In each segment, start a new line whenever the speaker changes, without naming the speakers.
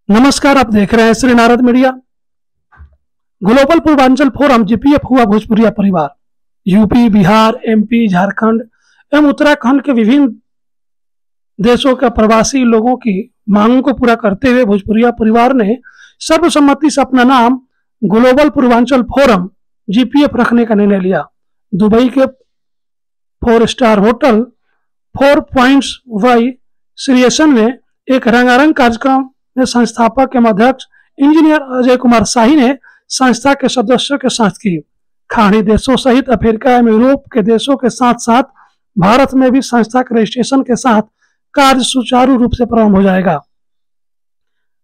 नमस्कार, आप देख रहे हैं Shri Narad media. Global Purvanchal forum GPF हुआ भोजपुरिया परिवार। यूपी, बिहार, एमपी, झारखंड एवं उत्तराखंड के विभिन्न देशों के प्रवासी लोगों की मांगों को पूरा करते हुए भोजपुरिया परिवार ने सर्वसम्मति से अपना नाम ग्लोबल पूर्वांचल फोरम जीपीएफ रखने का निर्णय लिया। दुबई के 4 स्टार होटल 4 पॉइंट्स वाई श्रीएसन में एक रंगारंग कार्यक्रम में संस्थापक एवं अध्यक्ष इंजीनियर अजय कुमार शाही ने संस्था के सदस्यों के साथ की। खाड़ी देशों सहित अफ्रीका एवं यूरोप के देशों के साथ साथ भारत में भी संस्था के रजिस्ट्रेशन के साथ कार्य सुचारू रूप से प्रारंभ हो जाएगा।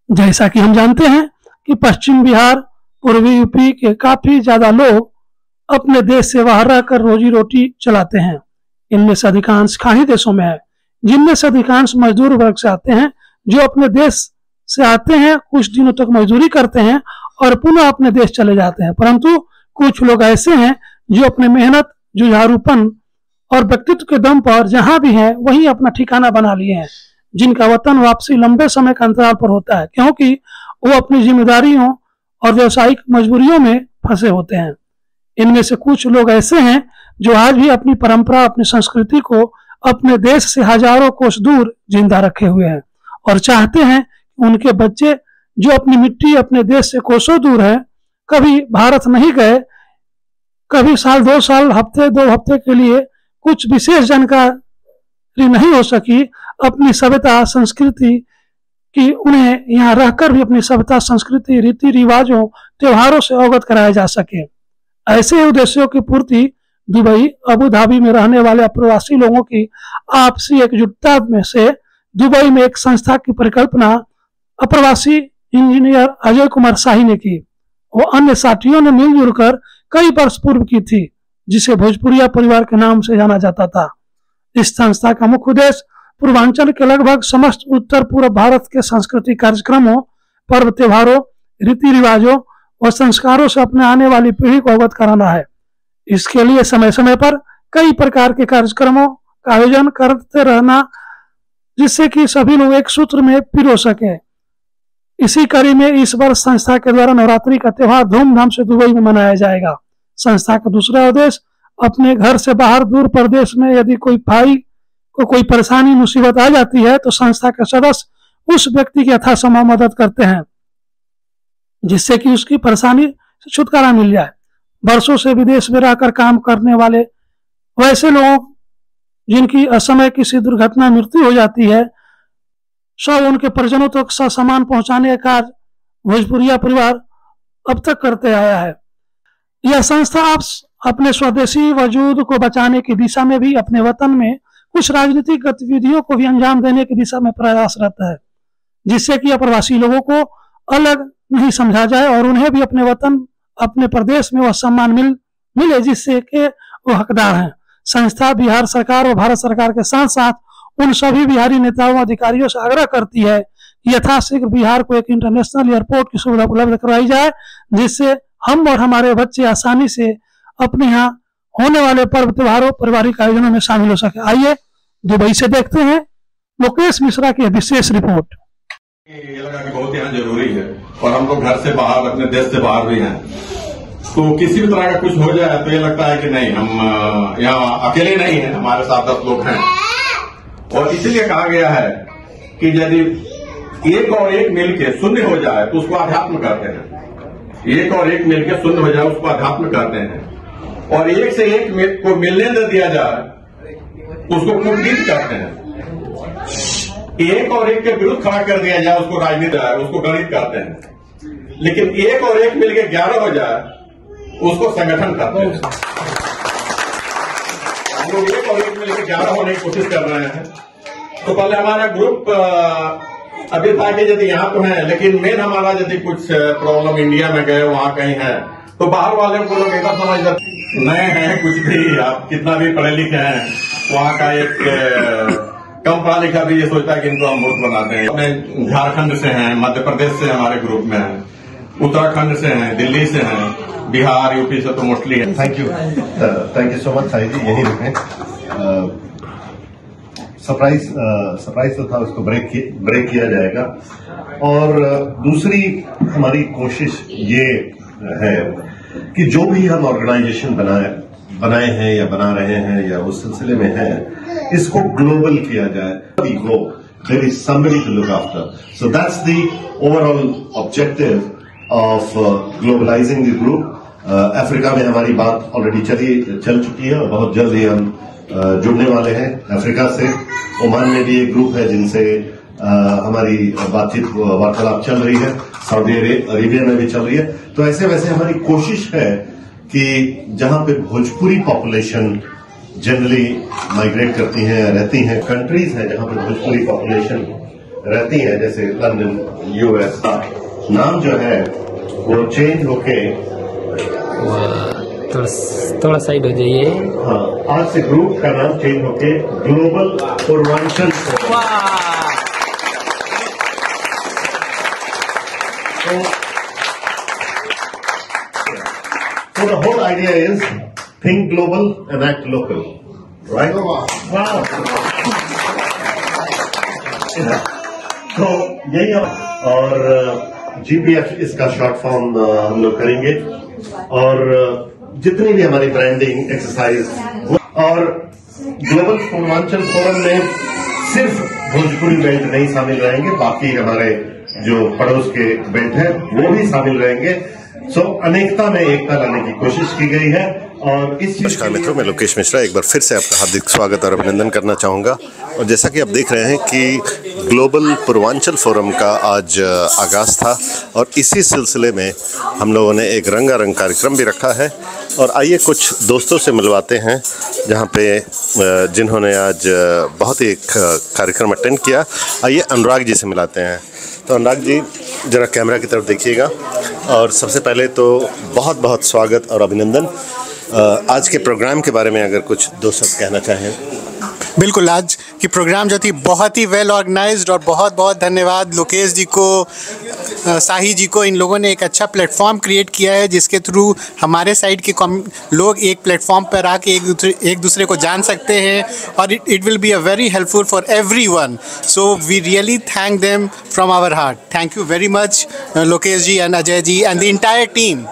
जैसा कि हम जानते हैं कि पश्चिम बिहार, पूर्वी यूपी के काफी ज्यादा लोग अपने देश से बाहर रहकर रोजी रोटी चलाते हैं। इनमें से अधिकांश खाड़ी देशों में है, जिनमें से अधिकांश मजदूर वर्ग से आते हैं, जो अपने देश से आते हैं, कुछ दिनों तक मजदूरी करते हैं और पुनः अपने देश चले जाते हैं। परंतु कुछ लोग ऐसे हैं जो अपने मेहनत, जुझारूपन और व्यक्तित्व के दम पर जहां भी हैं वहीं अपना ठिकाना बना लिए हैं, जिनका वतन वापसी लंबे समय के अंतराल पर होता है, क्योंकि वो अपनी जिम्मेदारियों और व्यवसायिक मजबूरियों में फंसे होते हैं। इनमें से कुछ लोग ऐसे हैं जो आज भी अपनी परंपरा, अपनी संस्कृति को अपने देश से हजारों कोस दूर जिंदा रखे हुए हैं और चाहते हैं उनके बच्चे जो अपनी मिट्टी, अपने देश से कोसों दूर है, कभी भारत नहीं गए, कभी साल 2 साल, हफ्ते 2 हफ्ते के लिए कुछ विशेष जानकारी नहीं हो सकी अपनी सभ्यता संस्कृति की, उन्हें यहाँ रहकर भी अपनी सभ्यता संस्कृति, रीति रिवाजों, त्योहारों से अवगत कराया जा सके। ऐसे उद्देश्यों की पूर्ति दुबई, अबू धाबी में रहने वाले अप्रवासी लोगों की आपसी एकजुटता में से दुबई में एक संस्था की परिकल्पना अप्रवासी इंजीनियर अजय कुमार शाही ने की। वो अन्य साथियों ने मिलजुल कर कई वर्ष पूर्व की थी, जिसे भोजपुरिया परिवार के नाम से जाना जाता था। इस संस्था का मुख्य उद्देश्य पूर्वांचल के लगभग समस्त उत्तर पूर्व भारत के सांस्कृतिक कार्यक्रमों, पर्व त्योहारों, रीति रिवाजों और संस्कारों से अपने आने वाली पीढ़ी को अवगत कराना है। इसके लिए समय समय पर कई प्रकार के कार्यक्रमों का आयोजन करते रहना, जिससे कि सभी लोग एक सूत्र में पिरो सके। इसी कड़ी में इस वर्ष संस्था के द्वारा नवरात्रि का त्योहार धूमधाम से दुबई में मनाया जाएगा। संस्था का दूसरा उद्देश्य अपने घर से बाहर दूर प्रदेश में यदि कोई भाई को कोई परेशानी मुसीबत आ जाती है तो संस्था के सदस्य उस व्यक्ति की यथासंभव मदद करते हैं, जिससे कि उसकी परेशानी से छुटकारा मिल जाए। वर्षों से विदेश में रहकर काम करने वाले वैसे लोग जिनकी असमय किसी दुर्घटना मृत्यु हो जाती है, सब उनके परिजनों तक सामान पहुंचाने का कार्य भोजपुरिया परिवार अब तक करते आया है। यह संस्था आप अपने स्वदेशी वजूद को बचाने की दिशा में भी अपने वतन में कुछ राजनीतिक गतिविधियों को भी अंजाम देने की दिशा में प्रयासरत है, जिससे कि अप्रवासी लोगों को अलग नहीं समझा जाए और उन्हें भी अपने वतन, अपने प्रदेश में वह सम्मान मिले जिससे कि वो हकदार हैं। संस्था बिहार सरकार और भारत सरकार के साथ साथ उन सभी बिहारी नेताओं, अधिकारियों से आग्रह करती है कि यथाशीघ्र बिहार को एक इंटरनेशनल एयरपोर्ट की सुविधा उपलब्ध करवाई जाए, जिससे हम और हमारे बच्चे आसानी से अपने यहाँ होने वाले पर्व त्योहारों, पारिवारिक आयोजनों में शामिल हो सके। आइए दुबई से देखते हैं मुकेश मिश्रा की विशेष रिपोर्ट।
ये लगा कि बहुत यहाँ जरूरी है और हम लोग घर से बाहर, अपने देश से बाहर भी हैं, तो किसी भी तरह का कुछ हो जाए तो ये लगता है कि नहीं, हम यहाँ अकेले नहीं हैं, हमारे साथ 10 लोग हैं। और इसीलिए कहा गया है कि यदि एक और एक मिलके शून्य हो जाए तो उसको अध्यात्म कहते हैं। एक और एक मिलके शून्य हो जाए उसको अध्यात्म कहते हैं। और एक से एक को मिलने न दिया जाए उसको कूटनीति कहते हैं। एक और एक के विरुद्ध खड़ा कर दिया जाए उसको राजनीति, उसको गणित कहते हैं। लेकिन एक और एक मिलके 11 हो जाए उसको संगठन कहते हैं। हम लोग एक और एक मिलकर 11 होने की कोशिश कर रहे हैं। तो पहले हमारा ग्रुप अभी था कि यदि यहाँ तो है, लेकिन मेन हमारा यदि कुछ प्रॉब्लम इंडिया में गए, वहाँ कहीं है, तो बाहर वाले को लोग ऐसा समझ जाते नए हैं, कुछ भी आप कितना भी पढ़े लिखे हैं, वहाँ का एक कम पढ़ा लिखा भी ये सोचता है कि इनको हम मूर्ख बनाते हैं। अपने झारखंड से हैं, मध्य प्रदेश से हमारे ग्रुप में हैं, उत्तराखंड से हैं, दिल्ली से हैं, बिहार, यूपी से तो मोस्टली है।
थैंक यू सो मच शाही जी, यही रुकें। सरप्राइज तो था, उसको ब्रेक किया जाएगा। और दूसरी हमारी कोशिश ये है कि जो भी हम ऑर्गेनाइजेशन बनाए हैं या बना रहे हैं या उस सिलसिले में है, इसको ग्लोबल किया जाए। There is somebody to look after. So that's the overall objective of globalizing the group. Africa में हमारी बात ऑलरेडी चल चुकी है और बहुत जल्द ही हम जुड़ने वाले हैं अफ्रीका से। ओमान में भी एक ग्रुप है जिनसे हमारी बातचीत वार्तालाप चल रही है, सऊदी अरेबिया में भी चल रही है। तो ऐसे वैसे हमारी कोशिश है कि जहां पे भोजपुरी पॉपुलेशन जनरली माइग्रेट करती हैं, रहती हैं, कंट्रीज हैं जहां पे भोजपुरी पॉपुलेशन रहती है, जैसे लंदन, यूएस, नाम जो है वो चेंज होके
थोड़ा साइड हो जाइए।
हाँ, आज से ग्रुप का नाम चेंज होके global Purvanchal. So the whole idea is think global and act local, right? Wow. तो यही है। और GPF इसका शॉर्ट फॉर्म हम लोग करेंगे और जितनी भी हमारी ब्रांडिंग एक्सरसाइज और ग्लोबल पूर्वांचल फोरम में सिर्फ भोजपुरी बेल्ट नहीं शामिल रहेंगे, बाकी हमारे जो पड़ोस के बेल्ट हैं वो भी शामिल रहेंगे। सो अनेकता में एकता लाने की कोशिश की गई है। और इस
नमस्कार मित्रों, मैं लोकेश मिश्रा एक बार फिर से आपका हार्दिक स्वागत और अभिनंदन करना चाहूँगा। और जैसा कि आप देख रहे हैं कि ग्लोबल पूर्वांचल फोरम का आज आगाज़ था और इसी सिलसिले में हम लोगों ने एक रंगारंग कार्यक्रम भी रखा है। और आइए कुछ दोस्तों से मिलवाते हैं जहाँ पे जिन्होंने आज बहुत ही एक कार्यक्रम अटेंड किया। आइए अनुराग जी से मिलाते हैं। तो अनुराग जी ज़रा कैमरा की तरफ देखिएगा। और सबसे पहले तो बहुत बहुत स्वागत और अभिनंदन। आज के प्रोग्राम के बारे में अगर कुछ दो शब्द कहना चाहें।
बिल्कुल, आज की प्रोग्राम जो थी बहुत ही वेल ऑर्गेनाइज्ड और बहुत बहुत धन्यवाद लोकेश जी को, साही जी को। इन लोगों ने एक अच्छा प्लेटफॉर्म क्रिएट किया है जिसके थ्रू हमारे साइड के लोग एक प्लेटफॉर्म पर आके एक दूसरे को जान सकते हैं और it will be a very helpful for everyone. So we really thank them from our heart. Thank you very much Lokesh ji and Ajay ji and the entire team.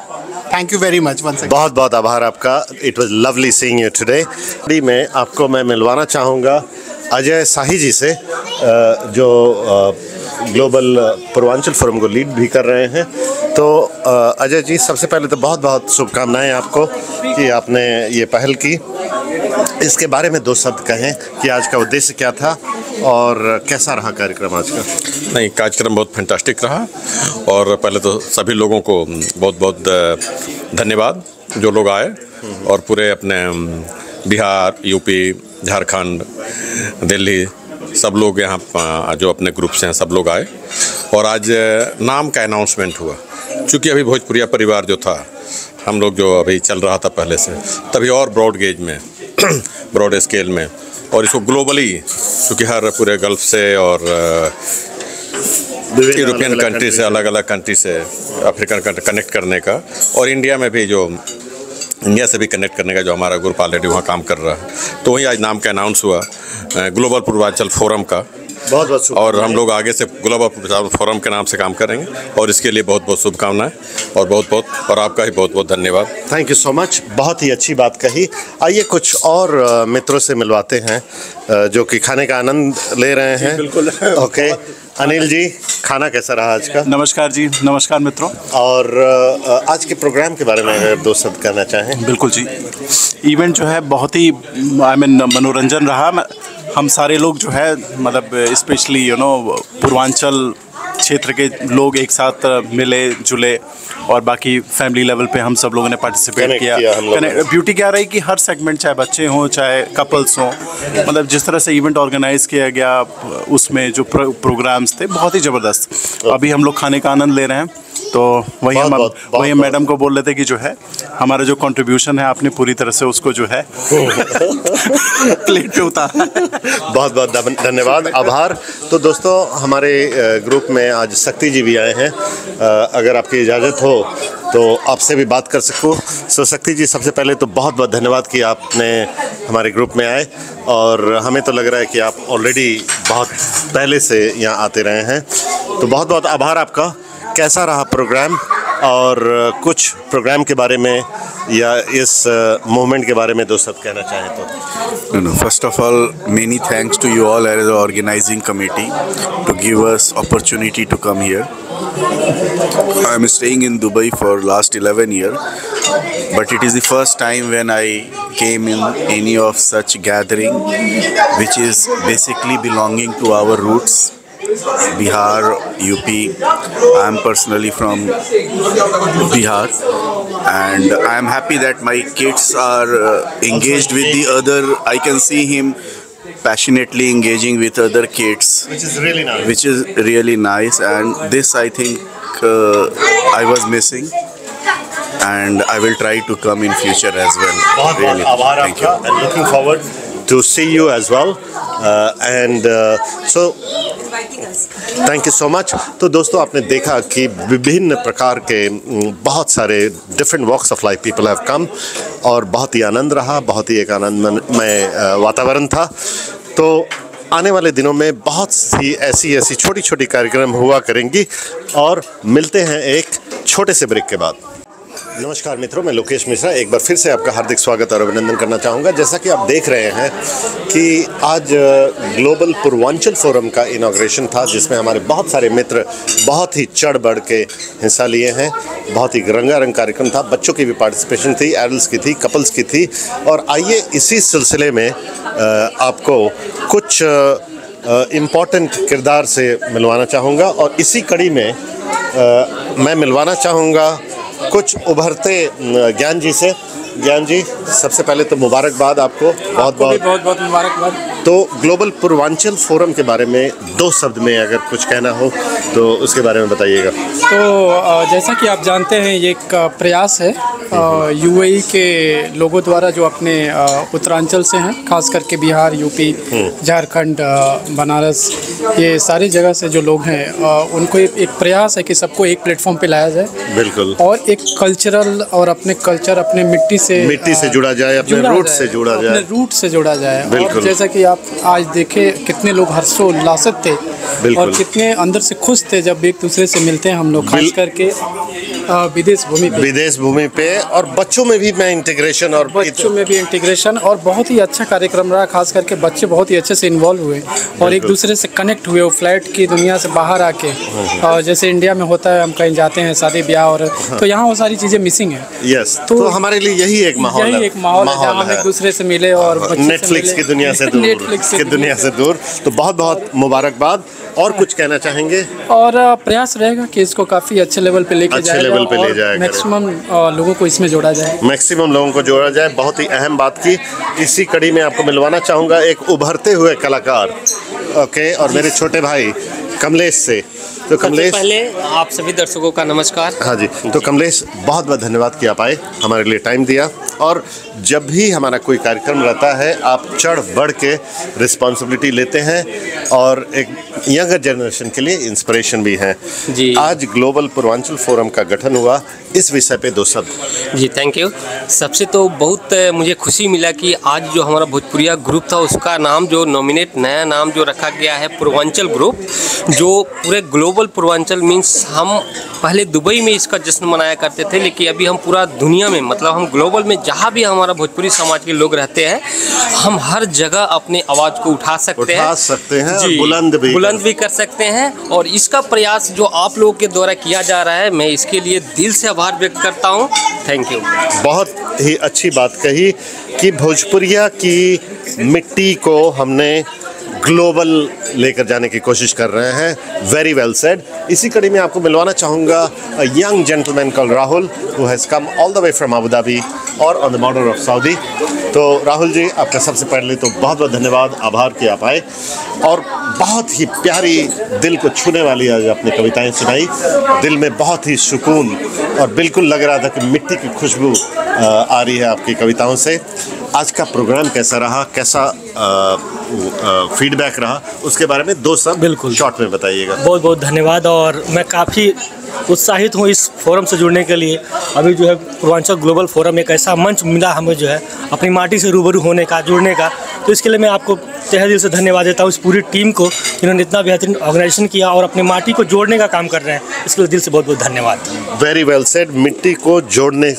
Thank you very much once again.
बहुत बहुत आभार आपका। It was lovely seeing you today. मैं आपको मिलवाना चाहूँगा अजय साही जी से, जो ग्लोबल पूर्वांचल फोरम को लीड भी कर रहे हैं। तो अजय जी, सबसे पहले तो बहुत बहुत शुभकामनाएं आपको कि आपने ये पहल की। इसके बारे में दो शब्द कहें कि आज का उद्देश्य क्या था और कैसा रहा कार्यक्रम आज का।
नहीं, कार्यक्रम बहुत फैंटास्टिक रहा और पहले तो सभी लोगों को बहुत बहुत धन्यवाद जो लोग आए और पूरे अपने बिहार, यूपी, झारखंड, दिल्ली सब लोग यहाँ जो अपने ग्रुप से हैं सब लोग आए। और आज नाम का अनाउंसमेंट हुआ, चूँकि अभी भोजपुरिया परिवार जो था हम लोग जो अभी चल रहा था पहले से, तभी और ब्रॉड गेज में ब्रॉड स्केल में और इसको ग्लोबली, क्योंकि हर पूरे गल्फ से और यूरोपियन कंट्री से, अलग अलग कंट्री से अफ्रीकन कनेक्ट करने का और इंडिया में भी जो इंडिया से भी कनेक्ट करने का जो हमारा ग्रुप ऑलरेडी वहाँ काम कर रहा है। तो वहीं आज नाम का अनाउंस हुआ ग्लोबल पूर्वांचल फोरम का।
बहुत बहुत
और हम लोग आगे से ग्लोबल पूर्वांचल फोरम के नाम से काम करेंगे और इसके लिए बहुत बहुत शुभकामनाएं और बहुत बहुत और आपका ही बहुत बहुत धन्यवाद।
थैंक यू सो मच, बहुत ही अच्छी बात कही। आइए कुछ और मित्रों से मिलवाते हैं जो कि खाने का आनंद ले रहे हैं।
बिल्कुल।
ओके, अनिल जी, खाना कैसा रहा आज का?
नमस्कार जी, नमस्कार मित्रों।
और आज के प्रोग्राम के बारे में अगर दो शब्द कहना चाहें।
बिल्कुल जी, इवेंट जो है बहुत ही मनोरंजन रहा। हम सारे लोग जो है मतलब स्पेशली पूर्वांचल क्षेत्र के लोग एक साथ मिले जुले और बाकी फैमिली लेवल पे हम सब लोगों ने पार्टिसिपेट किया। ब्यूटी क्या रही कि हर सेगमेंट, चाहे बच्चे हों चाहे कपल्स हों, मतलब जिस तरह से इवेंट ऑर्गेनाइज किया गया उसमें जो प्रोग्राम्स थे बहुत ही ज़बरदस्त। अभी हम लोग खाने का आनंद ले रहे हैं तो वही हम
बहुत
मैडम को बोल रहे थे कि जो है हमारा जो कंट्रीब्यूशन है आपने पूरी तरह से उसको जो है प्लेट पे उतारा।
बहुत बहुत धन्यवाद, आभार। तो दोस्तों हमारे ग्रुप में आज शक्ति जी भी आए हैं, अगर आपकी इजाज़त हो तो आपसे भी बात कर सकूँ। सो शक्ति जी, सबसे पहले तो बहुत बहुत धन्यवाद कि आपने हमारे ग्रुप में आए, और हमें तो लग रहा है कि आप ऑलरेडी बहुत पहले से यहाँ आते रहे हैं, तो बहुत बहुत आभार आपका। कैसा रहा प्रोग्राम, और कुछ प्रोग्राम के बारे में या इस मूवमेंट के बारे में दोस्त सब कहना चाहें तो?
First of all many thanks to you all as organising committee to give us opportunity to come here. I am staying in Dubai for last 11 years, but it is the first time when I came in any of such gathering, which is basically belonging to our roots, Bihar, UP. I am personally from Bihar, and I am happy that my kids are engaged with the other. I can see him passionately engaging with other kids,
Which is really nice.
which is really nice, and this I think I was missing, and I will try to come in future as well.
बहुत
Really.
बहुत आभार
Thank you.
आपका, and looking forward to see you as well, and so thank you so much. तो दोस्तों आपने देखा कि विभिन्न प्रकार के बहुत सारे different walks of life people have come, और बहुत ही आनंद रहा, बहुत ही एक आनंदमय वातावरण था। तो आने वाले दिनों में बहुत सी ऐसी छोटी छोटी कार्यक्रम हुआ करेंगी, और मिलते हैं एक छोटे से ब्रेक के बाद। नमस्कार मित्रों, मैं लोकेश मिश्रा एक बार फिर से आपका हार्दिक स्वागत और अभिनंदन करना चाहूँगा। जैसा कि आप देख रहे हैं कि आज ग्लोबल पूर्वांचल फोरम का इनॉग्रेशन था, जिसमें हमारे बहुत सारे मित्र बहुत ही चढ़ बढ़ के हिस्सा लिए हैं। बहुत ही रंगारंग कार्यक्रम था, बच्चों की भी पार्टिसिपेशन थी, एडल्ट्स की थी, कपल्स की थी। और आइए इसी सिलसिले में आपको कुछ इम्पॉर्टेंट किरदार से मिलवाना चाहूँगा, और इसी कड़ी में मैं मिलवाना चाहूँगा कुछ उभरते ज्ञान जी से। ज्ञान जी, सबसे पहले तो मुबारकबाद आपको, बहुत बहुत
मुबारकबाद।
तो ग्लोबल पूर्वांचल फोरम के बारे में 2 शब्द में अगर कुछ कहना हो तो उसके बारे में बताइएगा।
तो जैसा कि आप जानते हैं, ये एक प्रयास है यूएई के लोगों द्वारा, जो अपने उत्तरांचल से हैं, खास करके बिहार, यूपी, झारखंड, बनारस, ये सारी जगह से जो लोग हैं, उनको एक प्रयास है कि सबको एक प्लेटफॉर्म पे लाया जाए।
बिल्कुल।
और एक कल्चरल और अपने कल्चर, अपने मिट्टी से
जुड़ा जाए, अपने रूट से जुड़ा जाए,
अपने रूट से जुड़ा जाए। और जैसा कि आप आज देखे, कितने लोग हर्षोल्लासित थे और कितने अंदर से खुश थे जब एक दूसरे से मिलते हैं हम लोग, खास करके विदेश भूमि पे। और बच्चों में भी इंटीग्रेशन, और बहुत ही अच्छा कार्यक्रम रहा। खास करके बच्चे बहुत ही अच्छे से इन्वॉल्व हुए और एक दूसरे से कनेक्ट हुए, वो फ्लैट की दुनिया से बाहर आके। और जैसे इंडिया में होता है, हम कहीं जाते हैं शादी ब्याह, और तो यहाँ वो सारी चीज़ें मिसिंग है।
यस, तो हमारे लिए यही एक माहौल है
जहाँ हम एक दूसरे से मिले और
नेटफ्लिक्स की दुनिया से दूर। तो बहुत बहुत मुबारकबाद। और कुछ कहना चाहेंगे?
और प्रयास रहेगा कि इसको काफ़ी अच्छे लेवल पे लेके जाएगा, मैक्सिमम लोगों को इसमें जोड़ा जाए,
बहुत ही अहम बात की। इसी कड़ी में आपको मिलवाना चाहूँगा एक उभरते हुए कलाकार, ओके, और मेरे छोटे भाई कमलेश से। तो कमलेश,
पहले आप सभी दर्शकों का नमस्कार।
हाँ जी, तो कमलेश, बहुत बहुत धन्यवाद कि आप आए, हमारे लिए टाइम दिया। और जब भी हमारा कोई कार्यक्रम रहता है, आप चढ़ बढ़ के रिस्पॉन्सिबिलिटी लेते हैं, और एक यंगर जनरेशन के लिए इंस्पिरेशन भी हैं
जी।
आज ग्लोबल पूर्वांचल फोरम का गठन हुआ, इस विषय पे 2 शब्द।
जी, थैंक यू। सबसे तो बहुत मुझे खुशी मिला कि आज जो हमारा भोजपुरिया ग्रुप था, उसका नाम जो नया नाम जो रखा गया है पूर्वांचल ग्रुप, जो पूरे ग्लोबल पूर्वांचल मीन्स हम पहले दुबई में इसका जश्न मनाया करते थे, लेकिन अभी हम पूरा दुनिया में, मतलब हम ग्लोबल में जहाँ भी हमारा भोजपुरी समाज के लोग रहते हैं, हम हर जगह अपने आवाज़ को उठा सकते हैं
जी, बुलंद
भी कर सकते हैं। और इसका प्रयास जो आप लोगों के द्वारा किया जा रहा है, मैं इसके लिए दिल से आभार व्यक्त करता हूँ। Thank you.
बहुत ही अच्छी बात कही कि भोजपुरिया की मिट्टी को हमने ग्लोबल लेकर जाने की कोशिश कर रहे हैं। Very well said. इसी कड़ी में आपको मिलवाना चाहूँगा a young gentleman called Rahul, who has come all the way from Abu Dhabi और on the border of Saudi. तो राहुल जी, आपका सबसे पहले तो बहुत बहुत धन्यवाद, आभार कि आप आए। और बहुत ही प्यारी, दिल को छूने वाली आज आपने कविताएं सुनाई। दिल में बहुत ही सुकून और बिल्कुल लग रहा था कि मिट्टी की खुशबू आ रही है आपकी कविताओं से। आज का प्रोग्राम कैसा रहा, कैसा फीडबैक रहा, उसके बारे में दो शब्द
बिल्कुल
शॉर्ट में बताइएगा।
बहुत बहुत धन्यवाद। और मैं काफ़ी उत्साहित हूँ इस फोरम से जुड़ने के लिए। अभी जो है पूर्वांचल ग्लोबल फोरम एक ऐसा मंच मिला हमें जो है अपनी माटी से रूबरू होने का, जुड़ने का। तो इसके लिए मैं आपको तहे दिल से धन्यवाद देता हूँ इस पूरी टीम को, जिन्होंने इतना बेहतरीन ऑर्गेनाइजेशन किया और अपनी माटी को जोड़ने का काम कर रहे हैं। इसके लिए दिल से बहुत बहुत धन्यवाद।
Very well said. मिट्टी को जोड़ने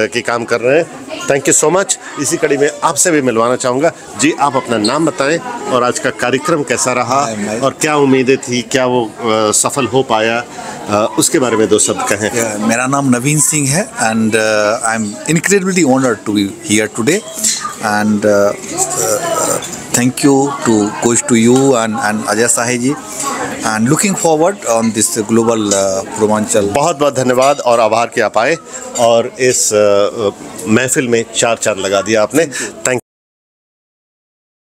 की काम कर रहे हैं। Thank you so much. इसी कड़ी में आपसे भी मिलवाना चाहूँगा। जी, आप अपना नाम बताएं और आज का कार्यक्रम कैसा रहा और क्या उम्मीदें थी, क्या वो सफल हो पाया, उसके बारे में दो शब्द कहें।
मेरा नाम नवीन सिंह है and I am incredibly honoured to be here today and thank you to coach to you and Ajay Sahi ji and looking forward on this global Purvanchal.
बहुत बहुत धन्यवाद और आभार कि आप आए और इस महफिल में चार चांद लगा दिया आपने। थैंक